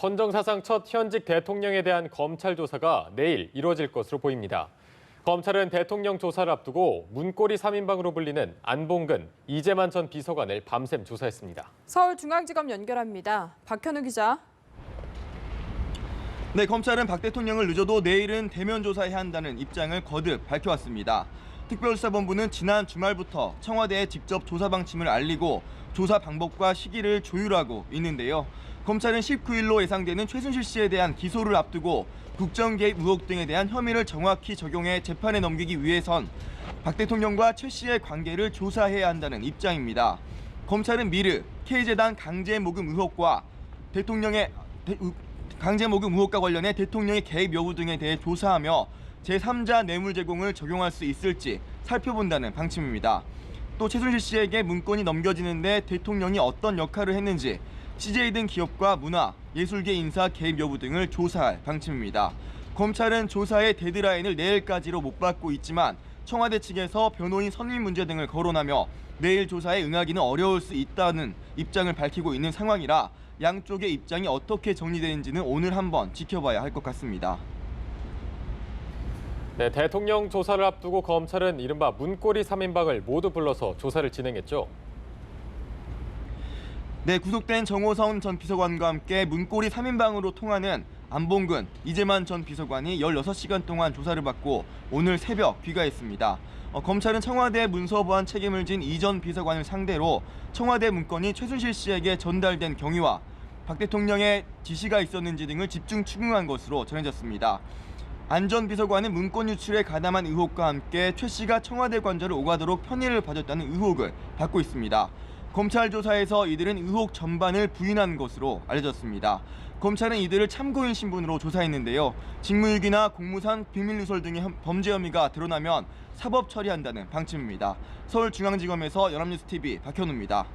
헌정사상 첫 현직 대통령에 대한 검찰 조사가 내일 이루어질 것으로 보입니다. 검찰은 대통령 조사를 앞두고 문고리 3인방으로 불리는 안봉근, 이재만 전 비서관을 밤샘 조사했습니다. 서울중앙지검 연결합니다. 박현우 기자. 네, 검찰은 박 대통령을 늦어도 내일은 대면 조사해야 한다는 입장을 거듭 밝혀왔습니다. 특별수사본부는 지난 주말부터 청와대에 직접 조사 방침을 알리고 조사 방법과 시기를 조율하고 있는데요. 검찰은 19일로 예상되는 최순실 씨에 대한 기소를 앞두고 국정 개입 의혹 등에 대한 혐의를 정확히 적용해 재판에 넘기기 위해선 박 대통령과 최 씨의 관계를 조사해야 한다는 입장입니다. 검찰은 미르, K재단 강제 모금 의혹과 강제 모금 의혹과 관련해 대통령의 개입 여부 등에 대해 조사하며 제3자 뇌물 제공을 적용할 수 있을지 살펴본다는 방침입니다. 또 최순실 씨에게 문건이 넘겨지는데 대통령이 어떤 역할을 했는지, CJ 등 기업과 문화, 예술계 인사 개입 여부 등을 조사할 방침입니다. 검찰은 조사의 데드라인을 내일까지로 못 받고 있지만 청와대 측에서 변호인 선임 문제 등을 거론하며 내일 조사에 응하기는 어려울 수 있다는 입장을 밝히고 있는 상황이라 양쪽의 입장이 어떻게 정리되는지는 오늘 한번 지켜봐야 할 것 같습니다. 네, 대통령 조사를 앞두고 검찰은 이른바 문고리 3인방을 모두 불러서 조사를 진행했죠. 네, 구속된 정호성 전 비서관과 함께 문고리 3인방으로 통하는 안봉근, 이재만 전 비서관이 16시간 동안 조사를 받고 오늘 새벽 귀가했습니다. 검찰은 청와대 문서보안 책임을 진 이 전 비서관을 상대로 청와대 문건이 최순실 씨에게 전달된 경위와 박 대통령의 지시가 있었는지 등을 집중 추궁한 것으로 전해졌습니다. 안 전 비서관은 문건 유출에 가담한 의혹과 함께 최 씨가 청와대 관저를 오가도록 편의를 봐줬다는 의혹을 받고 있습니다. 검찰 조사에서 이들은 의혹 전반을 부인한 것으로 알려졌습니다. 검찰은 이들을 참고인 신분으로 조사했는데요. 직무유기나 공무상 비밀누설 등의 범죄 혐의가 드러나면 사법 처리한다는 방침입니다. 서울중앙지검에서 연합뉴스TV 박현우입니다.